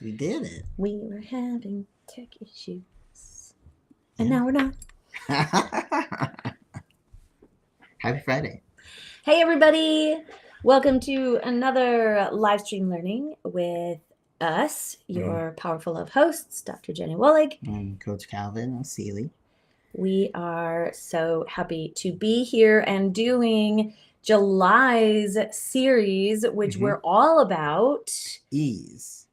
We did it. We were having tech issues. And now we're not. Happy Friday. Hey, everybody. Welcome to another live stream learning with us, your Powerful Love hosts, Dr. Jenny Wollig. And Coach Calvin Seeley. We are so happy to be here and doing July's series, which we're all about ease,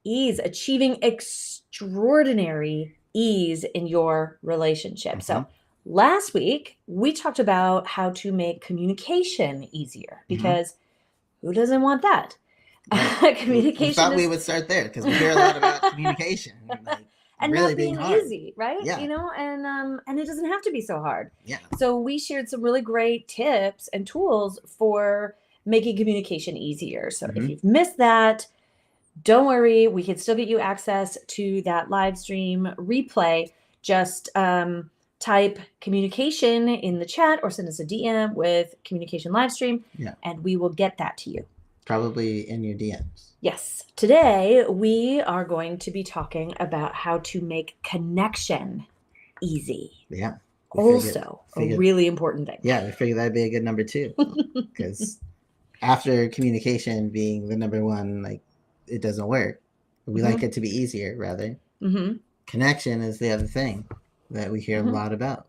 achieving extraordinary ease in your relationship. So last week, we talked about how to make communication easier because who doesn't want that? Right. Communication. We thought we would start there because we hear a lot about communication. And really not being hard. easy, right? Yeah. You know, and it doesn't have to be so hard. Yeah. So we shared some really great tips and tools for making communication easier. So if you've missed that, don't worry, we can still get you access to that live stream replay. Just type communication in the chat or send us a DM with communication live stream, and we will get that to you. Probably in your DMs. Yes. Today, we are going to be talking about how to make connection easy. Yeah. Also, a really important thing. Yeah, we figured that'd be a good number 2. Because after communication being the number 1, it doesn't work. We like it to be easier, rather. Connection is the other thing that we hear a lot about.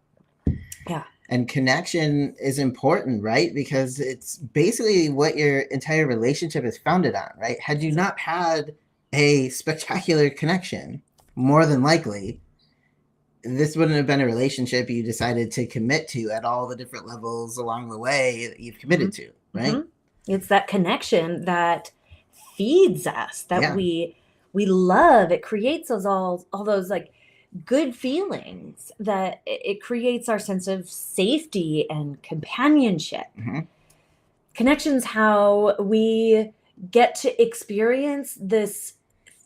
Yeah. And connection is important, right? Because it's basically what your entire relationship is founded on, right? Had you not had a spectacular connection, more than likely, this wouldn't have been a relationship you decided to commit to at all the different levels along the way that you've committed to, right? It's that connection that feeds us, that we love. It creates all those good feelings, that it creates our sense of safety and companionship. Connection's how we get to experience this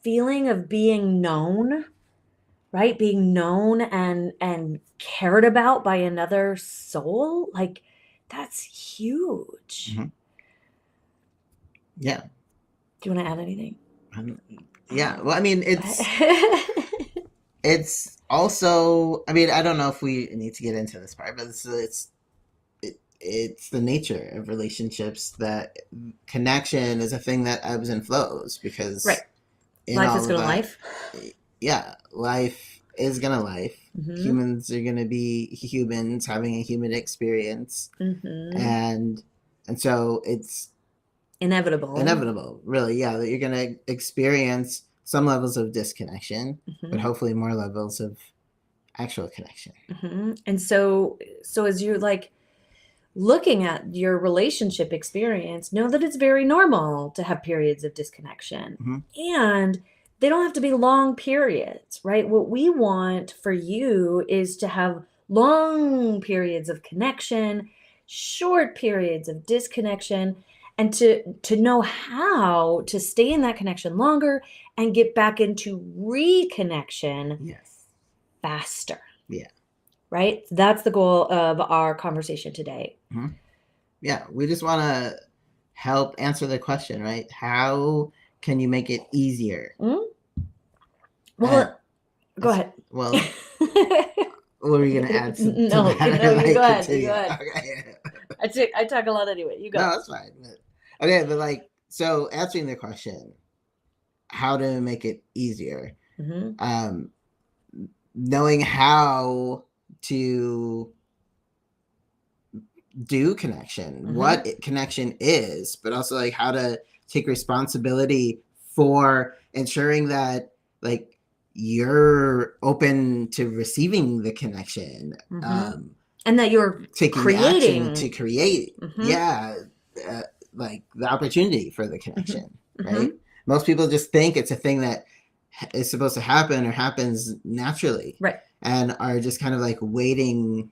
feeling of being known, right? Being known and cared about by another soul. That's huge. Yeah. Do you want to add anything? Yeah. Well, I mean, it's also, I mean, I don't know if we need to get into this part, but it's the nature of relationships that connection is a thing that ebbs and flows, because life is gonna life. Yeah, life is gonna life. Humans are gonna be humans having a human experience, and so it's inevitable, really. Yeah, that you're gonna experience some levels of disconnection, but hopefully more levels of actual connection. And so as you're looking at your relationship experience, know that it's very normal to have periods of disconnection. And they don't have to be long periods, right? What we want for you is to have long periods of connection, short periods of disconnection, and to know how to stay in that connection longer and get back into reconnection faster. Yeah. Right? That's the goal of our conversation today. Yeah, we just want to help answer the question, right? How can you make it easier? Well, go ahead. Well, what are you going to add to no, that? You go ahead. You go ahead. Okay. I talk a lot anyway. You go. No, that's fine. Okay, but so answering the question, how to make it easier, knowing how to do connection, what connection is, but also how to take responsibility for ensuring that you're open to receiving the connection, and that you're taking creating action to create the opportunity for the connection. Right? Most people just think it's a thing that is supposed to happen or happens naturally, right? And are just kind of waiting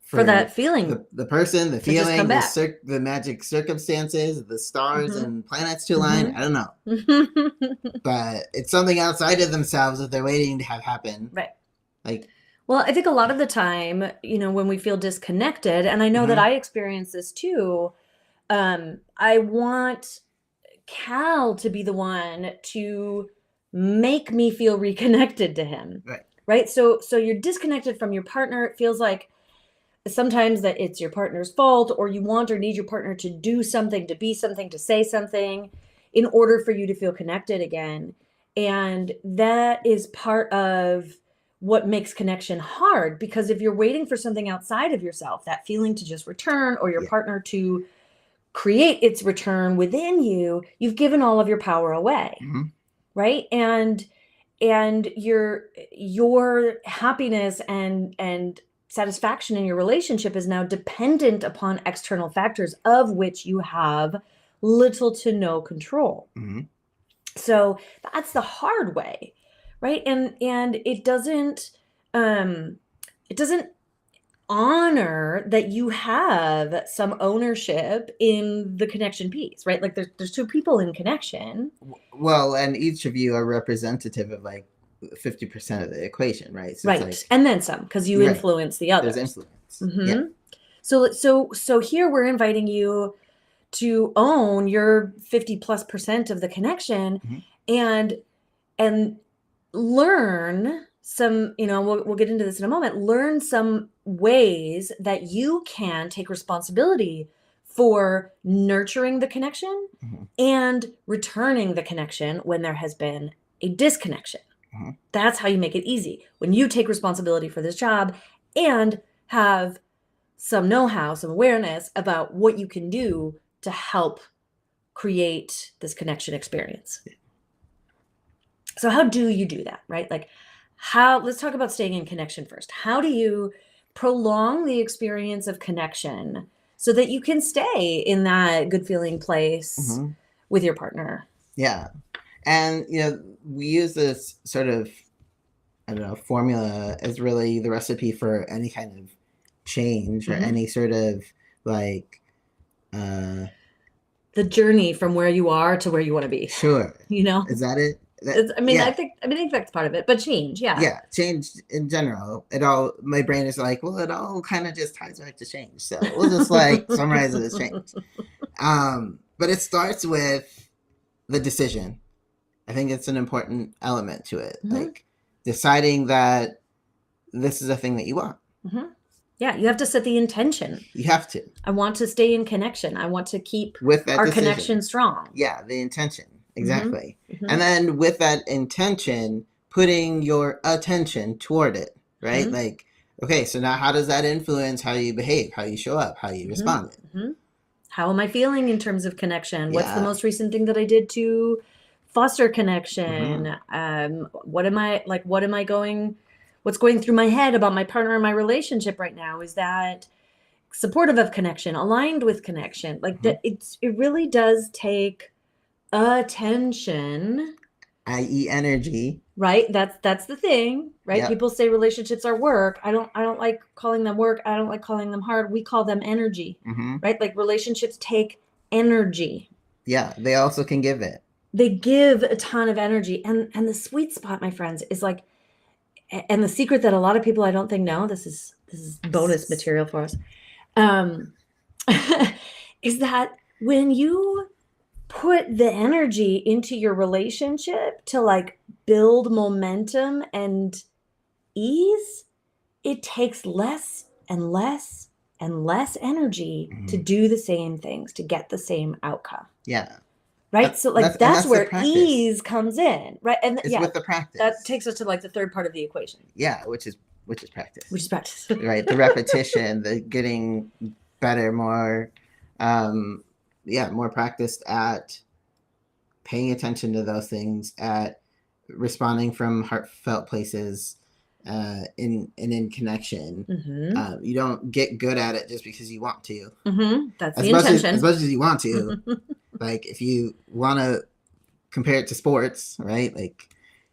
for that feeling, the person, the feeling, the magic circumstances, the stars and planets to align. I don't know. But it's something outside of themselves that they're waiting to have happen. Right. Well, I think a lot of the time, when we feel disconnected, and I know that I experience this too, I want Cal to be the one to make me feel reconnected to him. Right. So you're disconnected from your partner. It feels like sometimes that it's your partner's fault, or you want or need your partner to do something, to be something, to say something in order for you to feel connected again. And that is part of what makes connection hard, because if you're waiting for something outside of yourself, that feeling to just return, or your partner to create its return within you, you've given all of your power away. Right. And your happiness and satisfaction in your relationship is now dependent upon external factors of which you have little to no control. So that's the hard way, right? And it doesn't honor that you have some ownership in the connection piece, right? Like there's two people in connection. Well, and each of you are representative of like 50% of the equation, right? So right. It's like, and then some, because you influence the others. There's influence. So here we're inviting you to own your 50+% of the connection, and learn some, we'll get into this in a moment, learn some ways that you can take responsibility for nurturing the connection and returning the connection when there has been a disconnection. That's how you make it easy. When you take responsibility for this job and have some know-how, some awareness about what you can do to help create this connection experience. So how do you do that, right? Like let's talk about staying in connection first. How do you prolong the experience of connection so that you can stay in that good feeling place with your partner? Yeah. And, we use this sort of, formula as really the recipe for any kind of change or any sort of like, the journey from where you are to where you want to be. Sure. Is that it? I think that's part of it, but change. Yeah. Change in general. My brain is like, well, it all kind of just ties back to change. So we'll just like summarize it as change. But it starts with the decision. I think it's an important element to it. Like deciding that this is a thing that you want. Yeah, you have to set the intention. You have to. I want to stay in connection. I want to keep with that our decision. Connection strong. Yeah, the intention. Exactly. And then with that intention, putting your attention toward it, right? Like, okay, so now how does that influence how you behave, how you show up, how you respond? How am I feeling in terms of connection? What's the most recent thing that I did to foster connection? What's going through my head about my partner and my relationship right now? Is that supportive of connection, aligned with connection? Like it really does take attention, i.e. energy, right? That's the thing, right? People say relationships are work. I don't like calling them work. I don't like calling them hard. We call them energy, right? Like relationships take energy. Yeah, they also can give it. They give a ton of energy, and the sweet spot, my friends, is like, and the secret that a lot of people I don't think know, this is bonus material for us, is that when you put the energy into your relationship to like build momentum and ease, it takes less and less and less energy to do the same things, to get the same outcome. Yeah. Right. So like that's where ease comes in. Right. And it's with the practice. That takes us to like the third part of the equation. Yeah, which is practice. Which is practice. Right. The repetition, the getting better, more more practiced at paying attention to those things, at responding from heartfelt places, in connection. You don't get good at it just because you want to. That's the intention. As much as you want to. Like if you want to compare it to sports, right? Like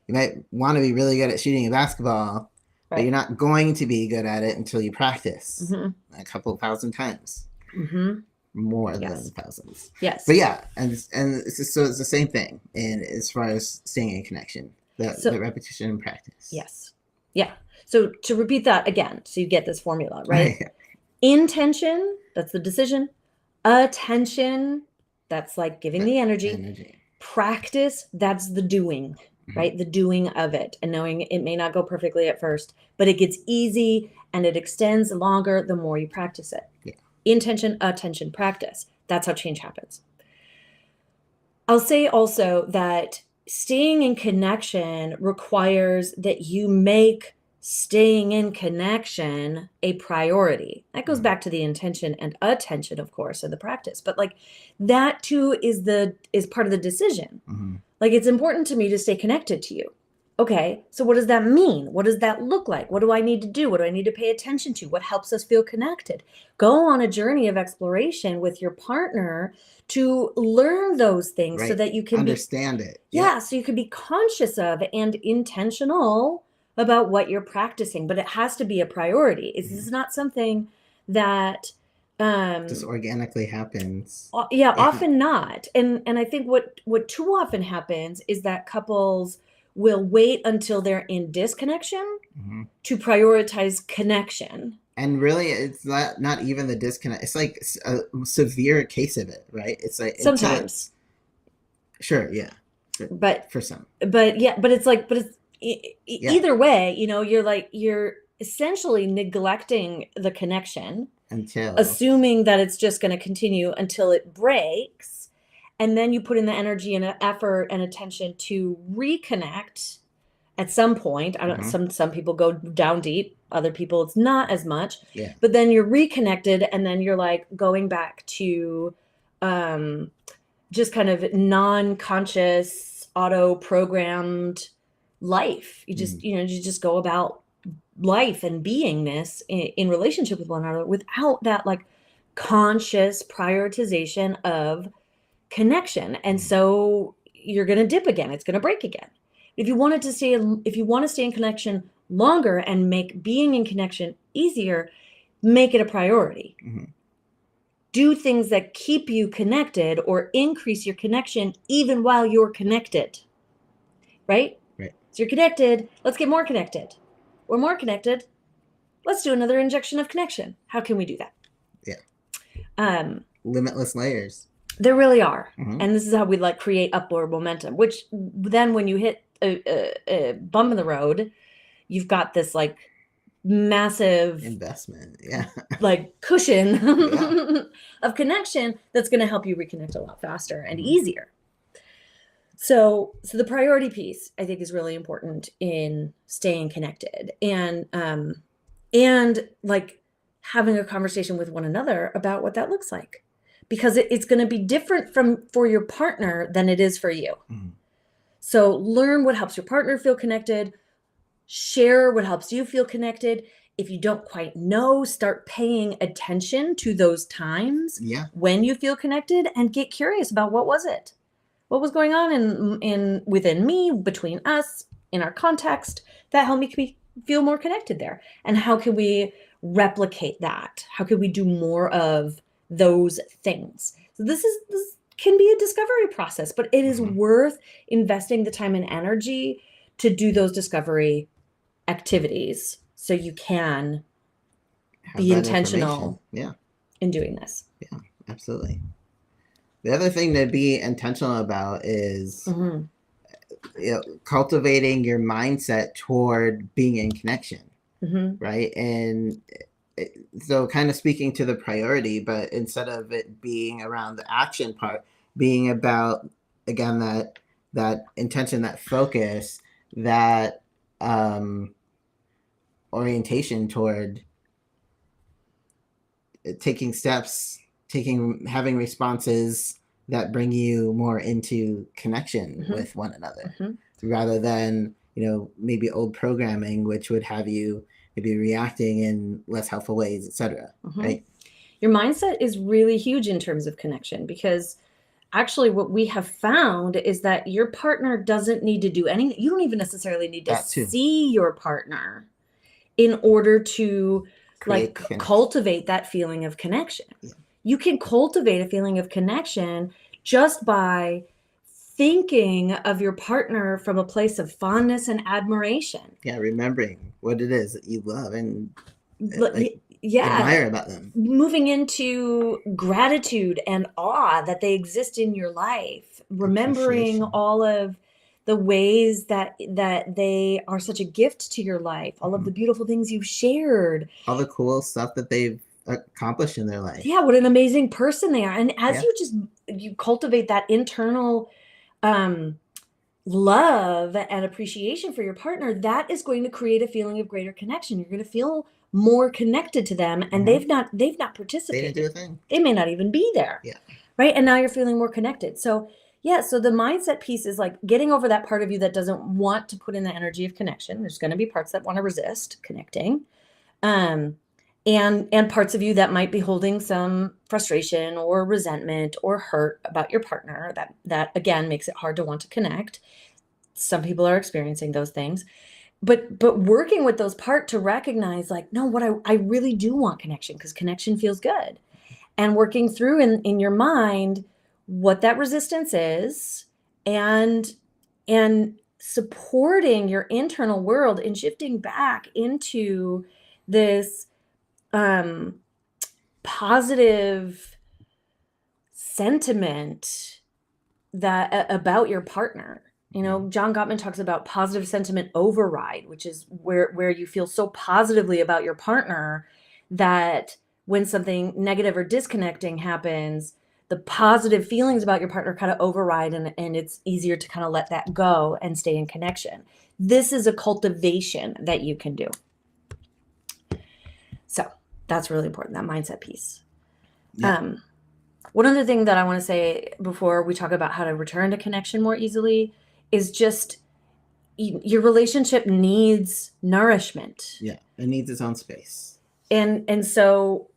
you might want to be really good at shooting a basketball, but you're not going to be good at it until you practice a couple of thousand times. More than thousands. Yes. But yeah, and it's the same thing. And as far as staying in connection, the repetition and practice. Yes. Yeah. So to repeat that again, so you get this formula, right? Intention, that's the decision. Attention, that's like giving the energy. Practice, that's the doing. right? The doing of it and knowing it may not go perfectly at first, but it gets easy and it extends longer the more you practice it. Yeah. Intention, attention, practice. That's how change happens. I'll say also that staying in connection requires that you make staying in connection a priority. That goes back to the intention and attention, of course, of the practice. But like that too is part of the decision. Mm-hmm. Like it's important to me to stay connected to you. Okay, so what does that mean? What does that look like? What do I need to do? What do I need to pay attention to? What helps us feel connected? Go on a journey of exploration with your partner to learn those things so that you can understand it. Yeah, so you can be conscious of and intentional about what you're practicing, but it has to be a priority. This is not something that just organically happens. Yeah, often not. And I think what too often happens is that couples will wait until they're in disconnection to prioritize connection. And really, it's not even the disconnect. It's like a severe case of it, right? It's like sometimes. Sure, yeah. But for some. But it's either way, you're essentially neglecting the connection until assuming that it's just going to continue until it breaks. And then you put in the energy and effort and attention to reconnect at some point. I don't some people go down deep, other people it's not as much. Yeah. But then you're reconnected and then you're like going back to just kind of non-conscious, auto-programmed life. You just, you just go about life and beingness in relationship with one another without that like conscious prioritization of connection. And so you're going to dip again. It's going to break again. If you want to stay in connection longer and make being in connection easier, make it a priority. Do things that keep you connected or increase your connection even while you're connected. Right? Right. So you're connected. Let's get more connected. We're more connected. Let's do another injection of connection. How can we do that? Yeah. Limitless layers. There really are. And this is how we like create upward momentum, which then when you hit a bump in the road, you've got this like massive investment. Yeah. Like cushion of connection that's going to help you reconnect a lot faster and easier. So the priority piece I think is really important in staying connected and like having a conversation with one another about what that looks like, because it's going to be different for your partner than it is for you. So learn what helps your partner feel connected, share what helps you feel connected. If you don't quite know, start paying attention to those times when you feel connected and get curious about what was it? What was going on in within me, between us, in our context that helped me feel more connected there? And how can we replicate that? How can we do more of those things? So this can be a discovery process, but it is worth investing the time and energy to do those discovery activities so you can be intentional in doing this. Yeah, absolutely. The other thing to be intentional about is cultivating your mindset toward being in connection, right? And so kind of speaking to the priority, but instead of it being around the action part, being about, again, that intention, that focus, that orientation toward taking steps, having responses that bring you more into connection with one another, rather than, maybe old programming, which would have you maybe reacting in less helpful ways, etc. Right? Your mindset is really huge in terms of connection, because actually what we have found is that your partner doesn't need to do anything. You don't even necessarily need to see your partner in order to cultivate that feeling of connection. You can cultivate a feeling of connection just by thinking of your partner from a place of fondness and admiration. Yeah, remembering what it is that you love and admire about them. Moving into gratitude and awe that they exist in your life. Remembering all of the ways that they are such a gift to your life, all of the beautiful things you've shared, all the cool stuff that they've accomplished in their life. Yeah, what an amazing person they are. And as you cultivate that internal love and appreciation for your partner, that is going to create a feeling of greater connection. You're going to feel more connected to them, and they've not participated. They didn't do a thing. They may not even be there. Yeah. Right. And now you're feeling more connected. So so the mindset piece is like getting over that part of you that doesn't want to put in the energy of connection. There's going to be parts that want to resist connecting. And parts of you that might be holding some frustration or resentment or hurt about your partner that again makes it hard to want to connect. Some people are experiencing those things, but working with those parts to recognize like, no, what I really do want connection, because connection feels good, and working through in your mind what that resistance is, and supporting your internal world and shifting back into this positive sentiment that about your partner. You know, John Gottman talks about positive sentiment override, which is where you feel so positively about your partner that when something negative or disconnecting happens, the positive feelings about your partner kind of override, and it's easier to kind of let that go and stay in connection. This is a cultivation that you can do. So that's really important, that mindset piece. Yeah. One other thing that I want to say before we talk about how to return to connection more easily is just your relationship needs nourishment. Yeah, it needs its own space. And so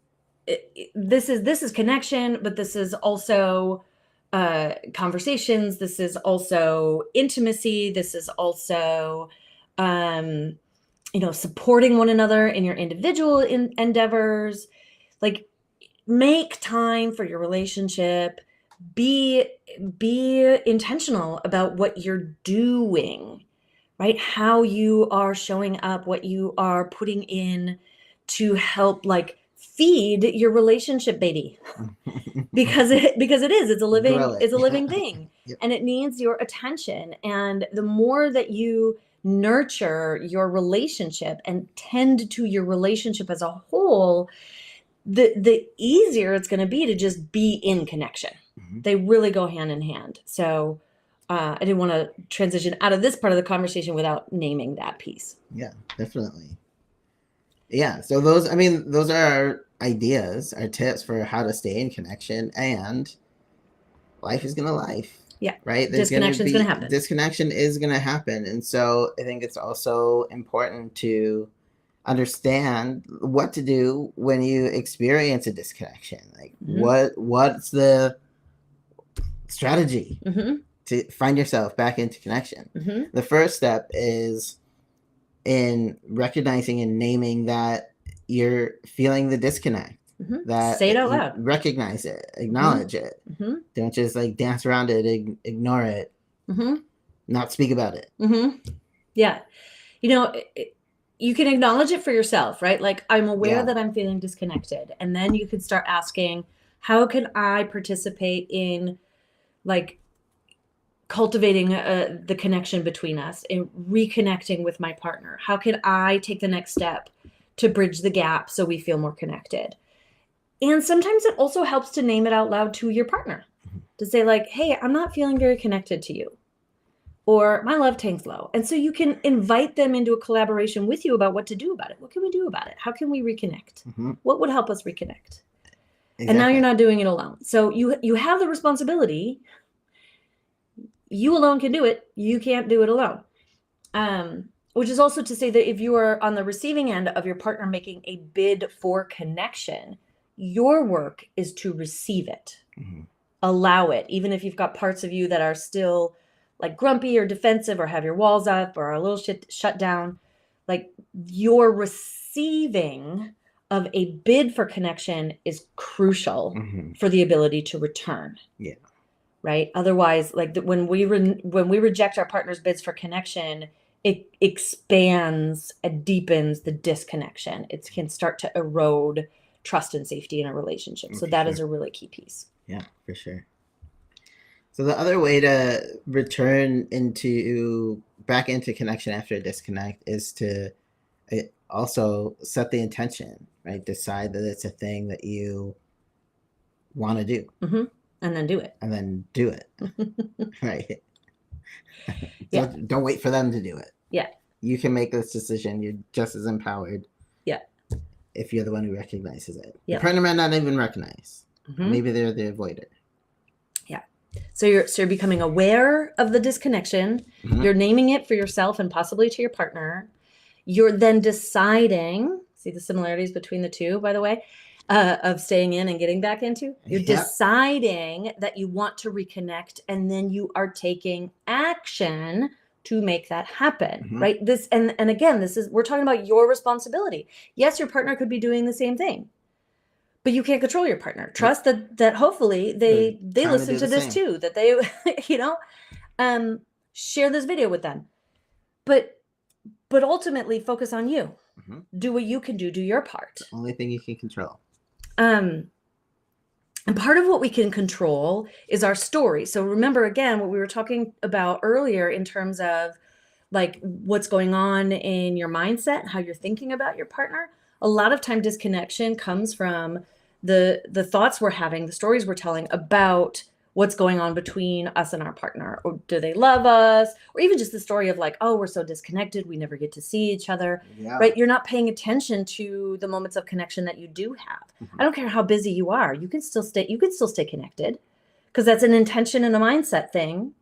this is connection, but this is also conversations. This is also intimacy. This is also supporting one another in your individual endeavors. Like, make time for your relationship. Be intentional about what you're doing, right? How you are showing up, what you are putting in to help like feed your relationship baby. because it's a living thing. Yep. And it needs your attention. And the more that you nurture your relationship and tend to your relationship as a whole, the easier it's going to be to just be in connection. Mm-hmm. They really go hand in hand. So I didn't want to transition out of this part of the conversation without naming that piece. Yeah, definitely. Yeah. So those are our ideas, our tips for how to stay in connection, and life is going to life. Yeah. Right. Disconnection is going to happen. Disconnection is going to happen. And so I think it's also important to understand what to do when you experience a disconnection. Like, mm-hmm. what's the strategy mm-hmm. to find yourself back into connection? Mm-hmm. The first step is in recognizing and naming that you're feeling the disconnect. Mm-hmm. That say it out loud. Recognize it. Acknowledge mm-hmm. it. Mm-hmm. Don't just like dance around it, ignore it, mm-hmm. not speak about it. Mm-hmm. Yeah. You can acknowledge it for yourself, right? Like, I'm aware that I'm feeling disconnected. And then you could start asking, how can I participate in like cultivating the connection between us and reconnecting with my partner? How can I take the next step to bridge the gap so we feel more connected? And sometimes it also helps to name it out loud to your partner, to say like, hey, I'm not feeling very connected to you, or my love tank's low. And so you can invite them into a collaboration with you about what to do about it. What can we do about it? How can we reconnect? Mm-hmm. What would help us reconnect? Exactly. And now you're not doing it alone. So you have the responsibility. You alone can do it. You can't do it alone. Which is also to say that if you are on the receiving end of your partner making a bid for connection, your work is to receive it, mm-hmm. allow it, even if you've got parts of you that are still like grumpy or defensive or have your walls up or are a little shut down. Like, your receiving of a bid for connection is crucial mm-hmm. for the ability to return. Yeah. Right. Otherwise, like when we reject our partner's bids for connection, it expands and deepens the disconnection. It can start to erode trust and safety in a relationship. So that is a really key piece. Yeah, for sure. So the other way to return back into connection after a disconnect is to also set the intention, right? Decide that it's a thing that you want to do. Mm-hmm. And then do it. And then do it. Right. So don't wait for them to do it. Yeah. You can make this decision. You're just as empowered. Yeah. If you're the one who recognizes it. Yeah. Your partner might not even recognize. Mm-hmm. Maybe they're the avoider. Yeah. So you're becoming aware of the disconnection. Mm-hmm. You're naming it for yourself and possibly to your partner. You're then deciding, see the similarities between the two, by the way, of staying in and getting back into. You're deciding that you want to reconnect, and then you are taking action to make that happen, mm-hmm. right? This and again, we're talking about your responsibility. Yes, your partner could be doing the same thing, but you can't control your partner. Trust that hopefully they listen to this too, that they share this video with them. But ultimately focus on you. Mm-hmm. Do what you can do your part. The only thing you can control. And part of what we can control is our story. So remember, again, what we were talking about earlier in terms of like what's going on in your mindset, how you're thinking about your partner. A lot of time disconnection comes from the thoughts we're having, the stories we're telling about what's going on between us and our partner, or do they love us, or even just the story of like, oh, we're so disconnected, we never get to see each other, right? You're not paying attention to the moments of connection that you do have. Mm-hmm. I don't care how busy you are, you can still stay connected, because that's an intention and a mindset thing,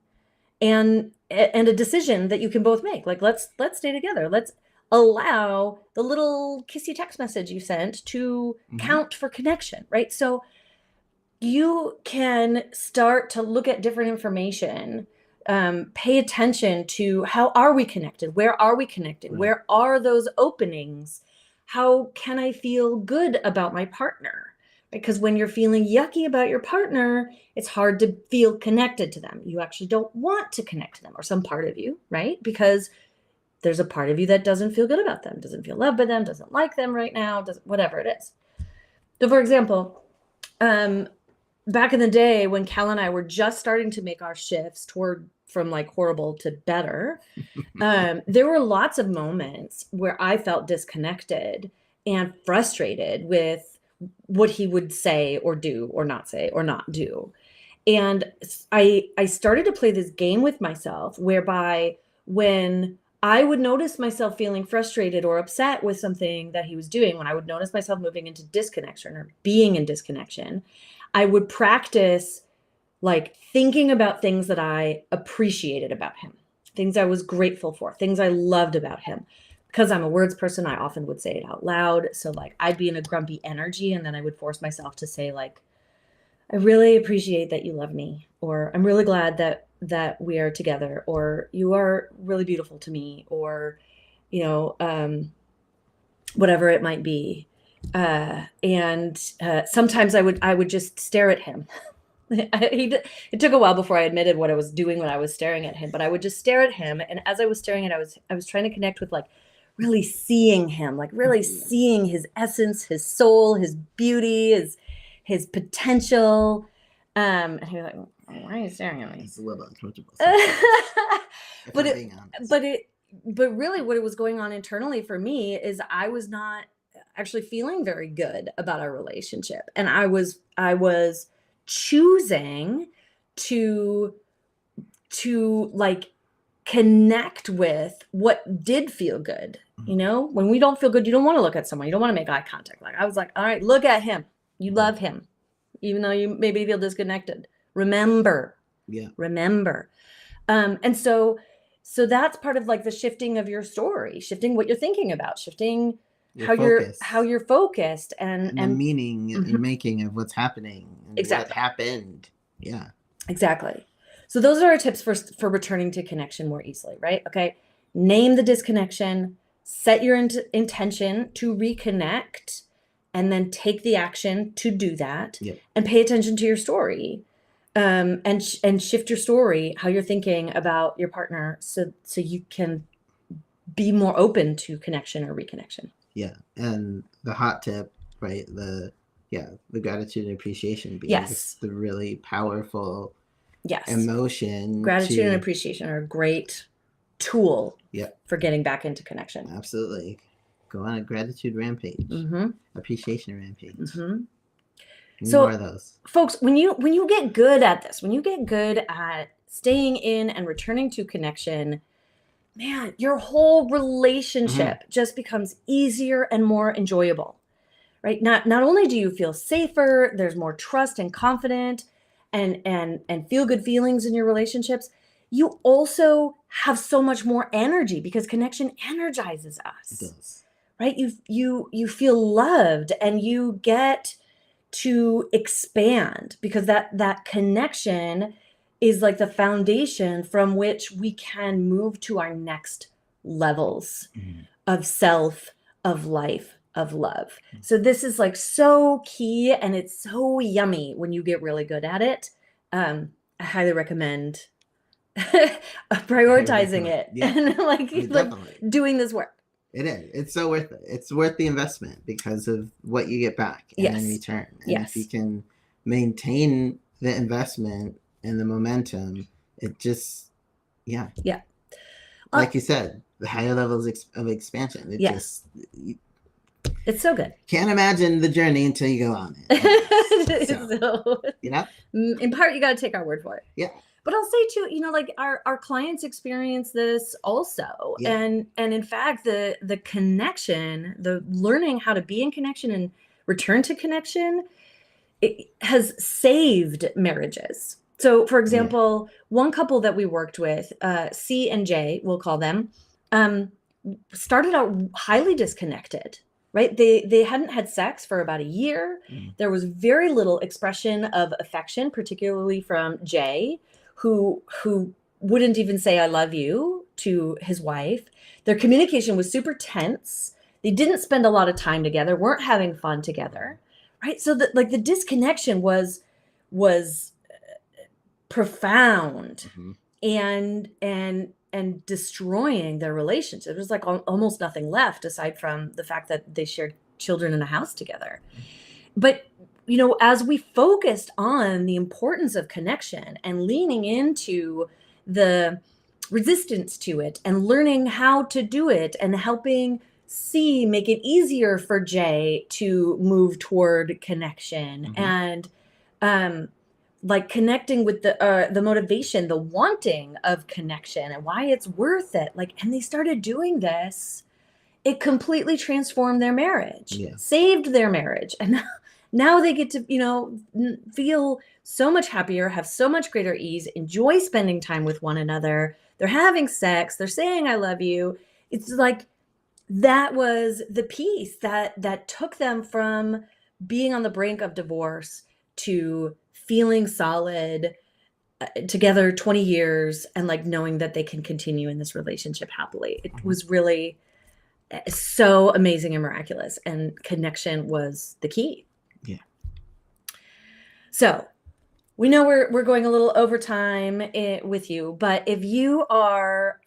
and a decision that you can both make. Like, let's stay together. Let's allow the little kissy text message you sent to mm-hmm. count for connection, right? So you can start to look at different information, pay attention to how are we connected? Where are we connected? Right. Where are those openings? How can I feel good about my partner? Because when you're feeling yucky about your partner, it's hard to feel connected to them. You actually don't want to connect to them, or some part of you, right? Because there's a part of you that doesn't feel good about them, doesn't feel loved by them, doesn't like them right now, whatever it is. So for example, back in the day when Cal and I were just starting to make our shifts from like horrible to better, there were lots of moments where I felt disconnected and frustrated with what he would say or do or not say or not do. And I started to play this game with myself whereby when I would notice myself feeling frustrated or upset with something that he was doing, when I would notice myself moving into disconnection or being in disconnection, I would practice like thinking about things that I appreciated about him, things I was grateful for, things I loved about him. Because I'm a words person, I often would say it out loud. So like I'd be in a grumpy energy, and then I would force myself to say like, I really appreciate that you love me, or I'm really glad that we are together, or you are really beautiful to me, or, whatever it might be. And sometimes I would just stare at him. It took a while before I admitted what I was doing when I was staring at him, but I would just stare at him. And as I was staring at, I was trying to connect with like really seeing him, like really seeing his essence, his soul, his beauty, his potential. And he was like, why are you staring at me? It's a little uncomfortable. But really what it was going on internally for me is I was not actually feeling very good about our relationship. And I was choosing to like connect with what did feel good. Mm-hmm. When we don't feel good, you don't want to look at someone. You don't want to make eye contact. Like I was like, all right, look at him. You love him, even though you maybe feel disconnected. Remember. And so that's part of like the shifting of your story, shifting what you're thinking about, shifting how you're focused and the meaning mm-hmm. you're making of what's happening and exactly. what happened. Yeah. Exactly. So those are our tips for returning to connection more easily, right? Okay. Name the disconnection, set your intention to reconnect, and then take the action to do that. Yep. And pay attention to your story. And shift your story, how you're thinking about your partner, so you can be more open to connection or reconnection. Yeah. And the hot tip, right? The gratitude and appreciation being yes. the really powerful Yes. emotion. Gratitude and appreciation are a great tool Yep. for getting back into connection. Absolutely. Go on a gratitude rampage. Appreciation rampage. So more of those. Folks, when you get good at this, when you get good at staying in and returning to connection, man, your whole relationship just becomes easier and more enjoyable, right? Not only do you feel safer, there's more trust and confidence and feel good feelings in your relationships. You also have so much more energy because connection energizes us. It does. Right? You feel loved and you get to expand because that connection is like the foundation from which we can move to our next levels of self, of life, of love. So this is like so key and it's so yummy when you get really good at it. I highly recommend prioritizing it and like doing this work. It is. It's so worth it. It's worth the investment because of what you get back in return. And if you can maintain the investment and the momentum, it just, like you said, the higher levels of expansion. It just, it's so good. Can't imagine the journey until you go on it. So, in part, you got to take our word for it. Yeah. But I'll say too, like our clients experience this also. And in fact, the connection, the learning how to be in connection and return to connection, it has saved marriages. So for example, one couple that we worked with, C and J, we'll call them, started out highly disconnected. Right? They hadn't had sex for about a year. There was very little expression of affection, particularly from Jay, who wouldn't even say I love you to his wife. Their communication was super tense. They didn't spend a lot of time together, weren't having fun together, right? So that like the disconnection was profound and destroying their relationship. It was like almost nothing left aside from the fact that they shared children in a house together. But as we focused on the importance of connection and leaning into the resistance to it and learning how to do it and helping C make it easier for J to move toward connection and like connecting with the motivation, the wanting of connection and why it's worth it. And they started doing this. It completely transformed their marriage, saved their marriage. And now they get to, feel so much happier, have so much greater ease, enjoy spending time with one another. They're having sex. They're saying, I love you. It's like that was the piece that took them from being on the brink of divorce to feeling solid together 20 years and like knowing that they can continue in this relationship happily. It was really so amazing and miraculous. And connection was the key. Yeah. So we know we're going a little overtime with you, but if you are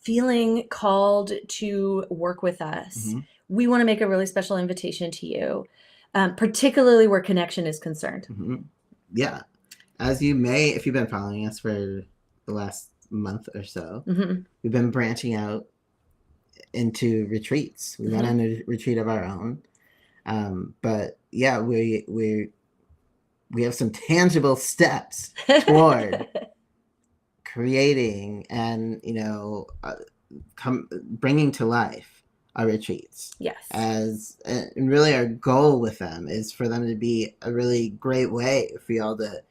feeling called to work with us, we want to make a really special invitation to you, particularly where connection is concerned. Yeah. As you may, if you've been following us for the last month or so, we've been branching out into retreats. We went on a retreat of our own. But yeah, we have some tangible steps toward creating and bringing to life our retreats. Yes. And really our goal with them is for them to be a really great way for y'all to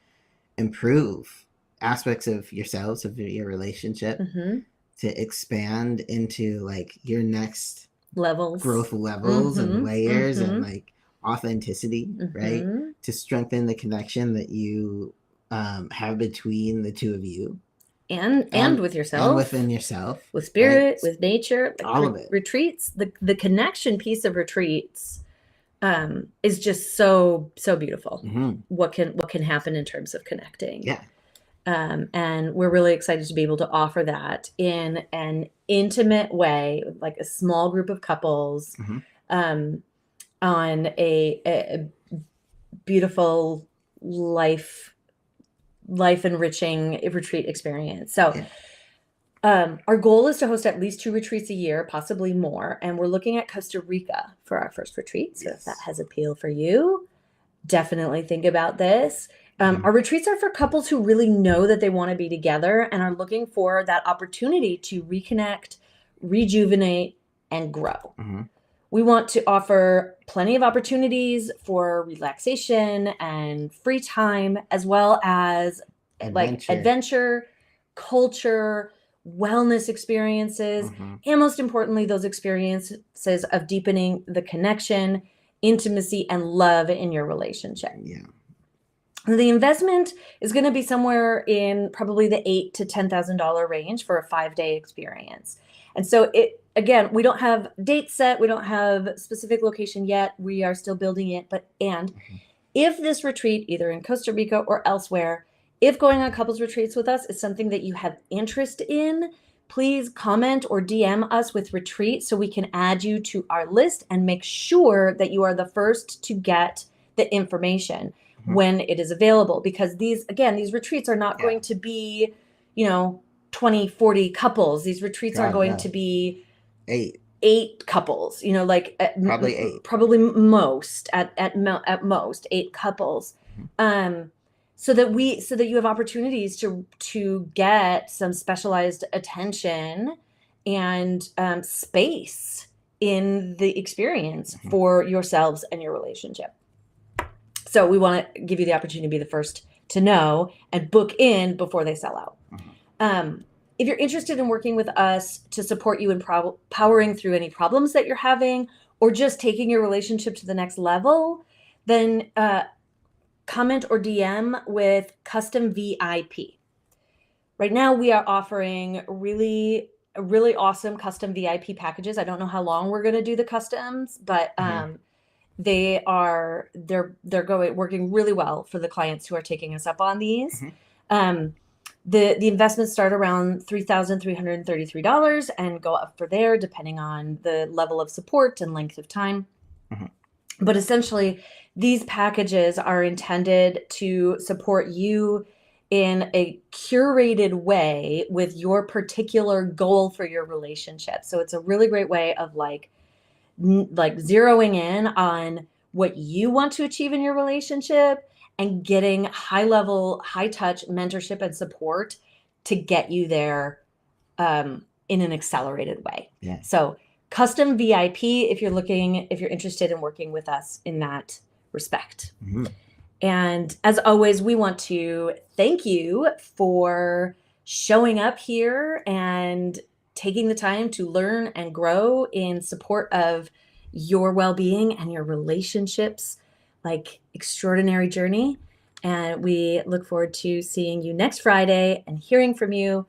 improve aspects of yourselves, of your relationship, to expand into like your next levels, growth levels and layers and like authenticity, right? To strengthen the connection that you have between the two of you. And with yourself. And within yourself. With spirit, right? With nature. All of it. Retreats, the connection piece of retreats is just so beautiful. What can happen in terms of connecting. Yeah. And we're really excited to be able to offer that in an intimate way, like a small group of couples, on a beautiful life life enriching retreat experience. So our goal is to host at least 2 retreats a year, possibly more. And we're looking at Costa Rica for our first retreat. So if that has appeal for you, definitely think about this. Our retreats are for couples who really know that they want to be together and are looking for that opportunity to reconnect, rejuvenate, and grow. We want to offer plenty of opportunities for relaxation and free time, as well as adventure, culture, wellness experiences, and most importantly, those experiences of deepening the connection, intimacy, and love in your relationship. The investment is going to be somewhere in probably the $8,000 to $10,000 range for a 5-day experience. And so again, we don't have dates set. We don't have specific location yet. We are still building it. If this retreat, either in Costa Rica or elsewhere, if going on couples retreats with us is something that you have interest in, please comment or DM us with retreat so we can add you to our list and make sure that you are the first to get the information when it is available. Because these retreats are not going to be, 20, 40 couples. These retreats are going to be 8 couples, probably 8, probably most at most 8 couples. So that you have opportunities to get some specialized attention and space in the experience for yourselves and your relationship. So we want to give you the opportunity to be the first to know and book in before they sell out. If you're interested in working with us to support you in powering through any problems that you're having, or just taking your relationship to the next level, then comment or DM with Custom VIP. Right now, we are offering really awesome custom VIP packages. I don't know how long we're going to do the customs, but they're working really well for the clients who are taking us up on these. The investments start around $3,333 and go up for there depending on the level of support and length of time. But essentially, these packages are intended to support you in a curated way with your particular goal for your relationship. So it's a really great way of zeroing in on what you want to achieve in your relationship and getting high level, high touch mentorship and support to get you there in an accelerated way. So Custom VIP, if you're interested in working with us in that respect. And as always, we want to thank you for showing up here and taking the time to learn and grow in support of your well-being and your relationships, extraordinary journey. And we look forward to seeing you next Friday and hearing from you